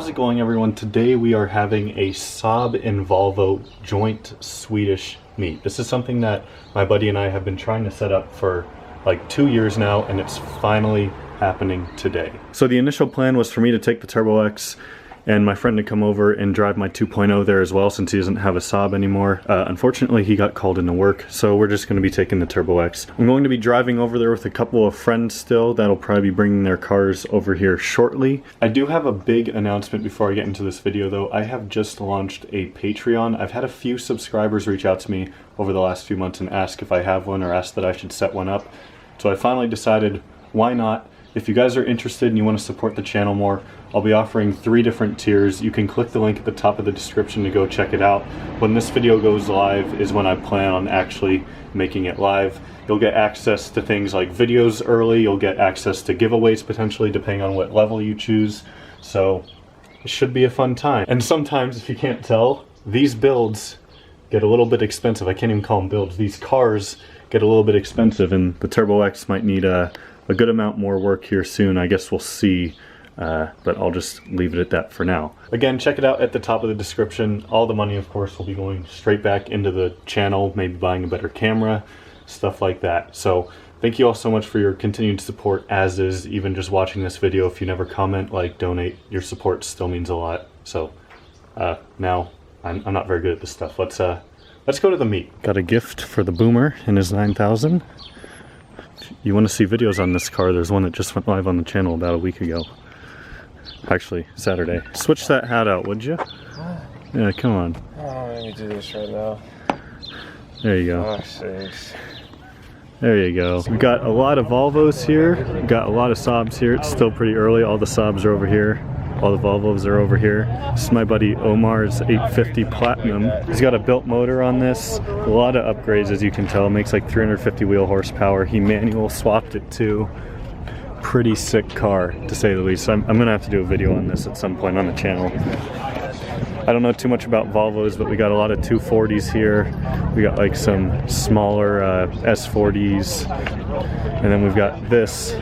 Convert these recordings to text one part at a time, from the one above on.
it going, everyone? Today we are having a Saab and Volvo joint Swedish meet. This is something that my buddy and I have been trying to set up for like 2 years now, and it's finally happening today. So the initial plan was for me to take the Turbo X and my friend to come over and drive my 2.0 there as well, since he doesn't have a Saab anymore. Unfortunately, he got called into work, so we're just going to be taking the Turbo X. I'm going to be driving over there with a couple of friends still that'll probably be bringing their cars over here shortly. I do have a big announcement before I get into this video though. I have just launched a Patreon. I've had a few subscribers reach out to me over the last few months and ask if I have one or ask that I should set one up. So I finally decided, why not? If you guys are interested and you want to support the channel more, I'll be offering 3 different tiers. You can click the link at the top of the description to go check it out. When this video goes live is when I plan on actually making it live. You'll get access to things like videos early, you'll get access to giveaways potentially depending on what level you choose. So it should be a fun time. And sometimes, if you can't tell, these builds get a little bit expensive. I can't even call them builds. These cars get a little bit expensive, and the Turbo X might need a good amount more work here soon. I guess we'll see. But I'll just leave it at that for now. Again, check it out at the top of the description. All the money, of course, will be going straight back into the channel, maybe buying a better camera, stuff like that. So thank you all so much for your continued support, as is even just watching this video. If you never comment, like, donate, your support still means a lot. So now I'm not very good at this stuff. Let's go to the meet. Got a gift for the Boomer in his 9000. If you want to see videos on this car, there's one that just went live on the channel about a week ago. Actually, Saturday. Switch that hat out, would you? Yeah, come on. Oh, let me do this right now. There you go. Oh, sakes. There you go. We got a lot of Volvos here. We got a lot of Saabs here. It's still pretty early. All the Saabs are over here. All the Volvos are over here. This is my buddy Omar's 850 Platinum. He's got a built motor on this. A lot of upgrades, as you can tell. It makes like 350 wheel horsepower. He manual swapped it too. Pretty sick car, to say the least. I'm gonna have to do a video on this at some point on the channel. I don't know too much about Volvos, but we got a lot of 240s here. We got like some smaller S40s, and then we've got this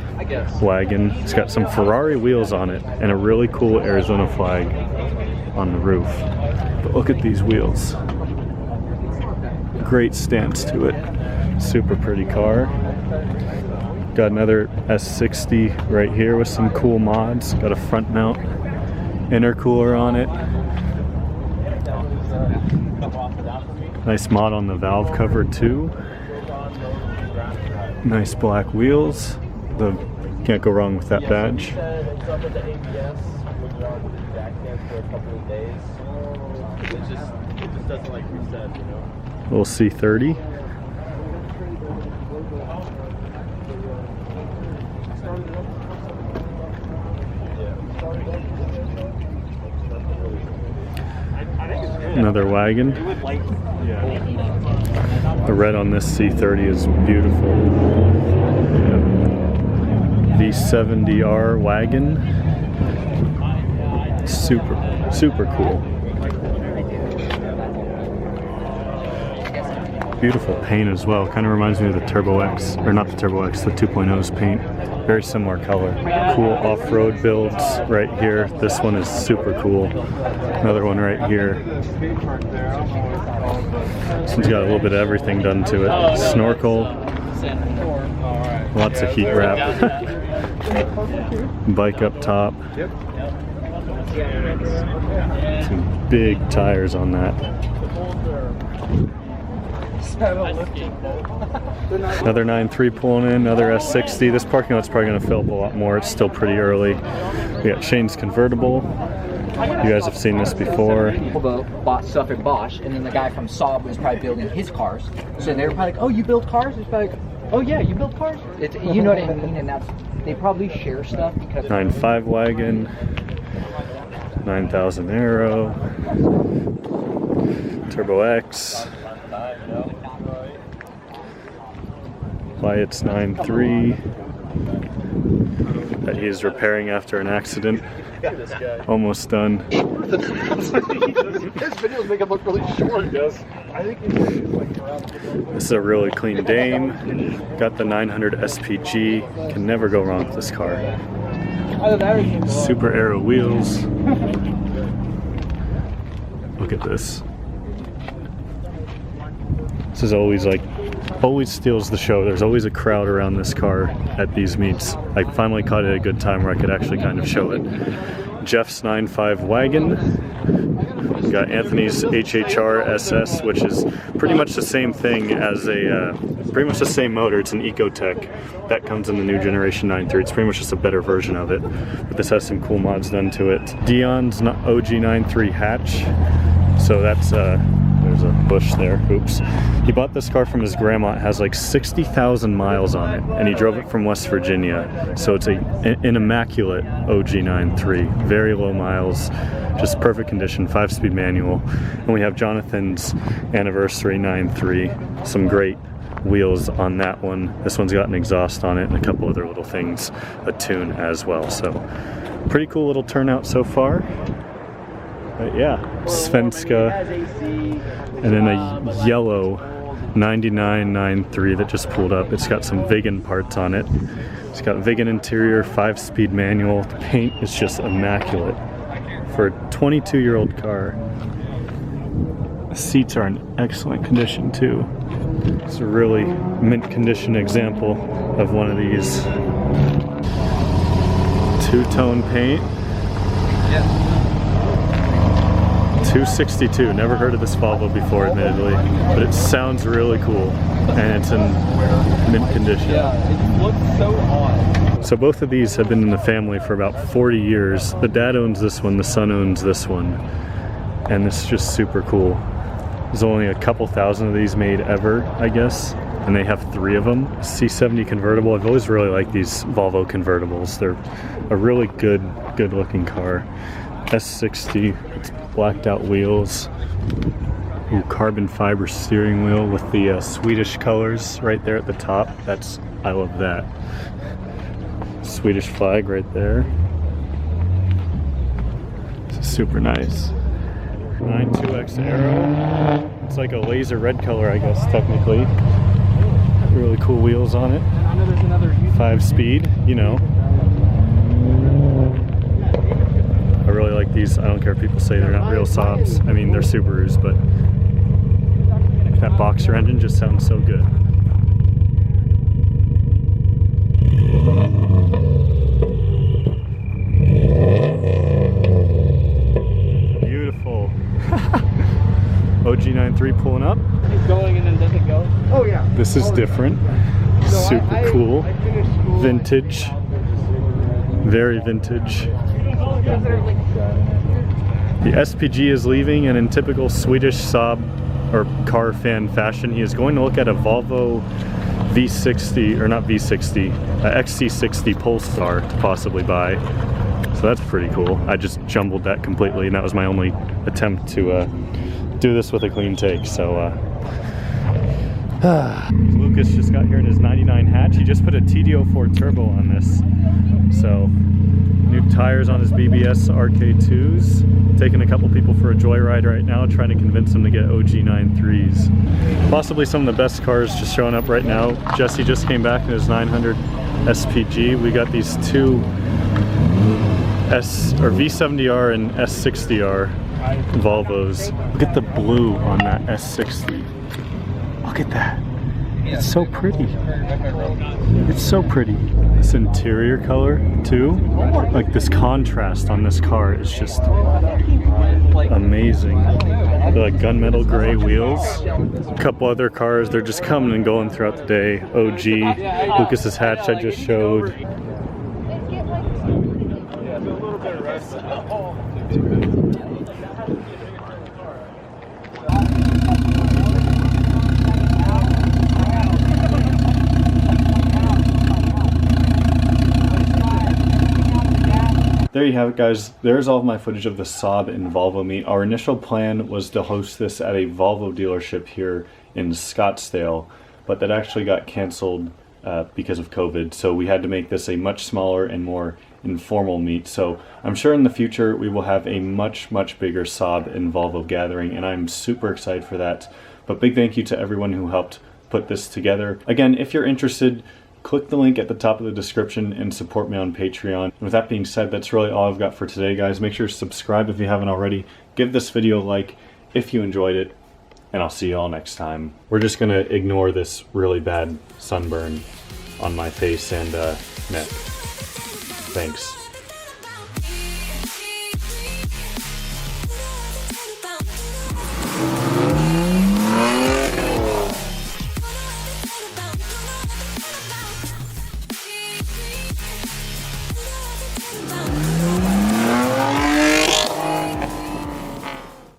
wagon. It's got some Ferrari wheels on it and a really cool Arizona flag on the roof. But look at these wheels. Great stance to it. Super pretty car. Got another S60 right here with some cool mods. Got a front mount intercooler on it. Nice mod on the valve cover too. Nice black wheels. Can't go wrong with that badge. Little C30. Another wagon. The red on this C30 is beautiful. Yeah. V70R wagon. Super cool. Beautiful paint as well. Kind of reminds me of the Turbo X, or not the Turbo X, the 2.0's paint. Very similar color. Cool off-road builds right here. This one is super cool. Another one right here. This one's got a little bit of everything done to it. Snorkel. Lots of heat wrap. Bike up top. Some big tires on that. Another 9.3 pulling in, another S60. This parking lot's probably going to fill up a lot more. It's still pretty early. We got Shane's convertible. You guys have seen this before. Volvo bought stuff at Bosch, and then the guy from Saab was probably building his cars. So they were probably like, "Oh, you build cars?" It's probably like, "Oh yeah, you build cars." It's, you know what I mean? And they probably share stuff because 9.5 wagon, 9000 Aero, Turbo X. Wyatt's 9.3 that he is repairing after an accident. Almost done. His videos make it look really short, yes. I think This is a really clean Dame. Got the 900 SPG. Can never go wrong with this car. Super Aero wheels. Look at this. This is always like, always steals the show. There's always a crowd around this car at these meets. I finally caught it at a good time where I could actually kind of show it. Jeff's 9.5 wagon. We got Anthony's HHR SS, which is pretty much the same thing as a, pretty much the same motor. It's an Ecotech that comes in the new generation 9.3. It's pretty much just a better version of it, but this has some cool mods done to it. Dion's OG 9.3 hatch. So that's, there's a bush there, oops. He bought this car from his grandma. It has like 60,000 miles on it, and he drove it from West Virginia. So it's an immaculate OG 9.3, very low miles, just perfect condition, 5-speed manual. And we have Jonathan's anniversary 9.3, some great wheels on that one. This one's got an exhaust on it and a couple other little things, a tune as well. So pretty cool little turnout so far. But yeah, Svenska, and then a yellow 99 9.3 that just pulled up. It's got some Vigan parts on it. It's got Vigan interior, 5-speed manual. The paint is just immaculate for a 22-year-old car. The seats are in excellent condition too. It's a really mint condition example of one of these. Two-tone paint. Yeah. 262. Never heard of this Volvo before, admittedly, but it sounds really cool, and it's in mint condition. Yeah, it looks so odd. So both of these have been in the family for about 40 years. The dad owns this one, the son owns this one, and this is just super cool. There's only a couple thousand of these made ever, I guess, and they have 3 of them. C70 convertible. I've always really liked these Volvo convertibles. They're a really good looking car. S60, it's blacked out wheels. Ooh, carbon fiber steering wheel with the Swedish colors right there at the top. I love that. Swedish flag right there. This is super nice. 92X Aero. It's like a laser red color, I guess, technically. Really cool wheels on it. 5-speed, you know. I really like these. I don't care if people say they're not real Saabs. I mean, they're Subarus, but that boxer engine just sounds so good. Beautiful. OG 9.3 pulling up. He's going and then doesn't go. Oh yeah. This is different. Super cool. Vintage. Very vintage. The SPG is leaving, and in typical Swedish Saab or car fan fashion, he is going to look at a Volvo V60, or not V60, XC60 Polestar to possibly buy. So that's pretty cool. I just jumbled that completely, and that was my only attempt to do this with a clean take. So Lucas just got here in his 99 hatch. He just put a TD04 turbo on this. So new tires on his BBS RK2s. Taking a couple people for a joyride right now, trying to convince them to get OG 9.3s. Possibly some of the best cars just showing up right now. Jesse just came back in his 900 SPG. We got these two V70R and S60R Volvos. Look at the blue on that S60. Look at that. It's so pretty. It's so pretty. This interior color too, like this contrast on this car is just amazing. They're like gunmetal gray wheels. A couple other cars, they're just coming and going throughout the day. OG, Lucas's hatch I just showed. There you have it, guys. There's all of my footage of the Saab and Volvo meet. Our initial plan was to host this at a Volvo dealership here in Scottsdale, but that actually got canceled because of COVID. So we had to make this a much smaller and more informal meet. So I'm sure in the future we will have a much bigger Saab and Volvo gathering, and I'm super excited for that. But big thank you to everyone who helped put this together. Again, if you're interested, click the link at the top of the description and support me on Patreon. And with that being said, that's really all I've got for today, guys. Make sure to subscribe if you haven't already. Give this video a like, if you enjoyed it, and I'll see you all next time. We're just gonna ignore this really bad sunburn on my face and neck. Thanks.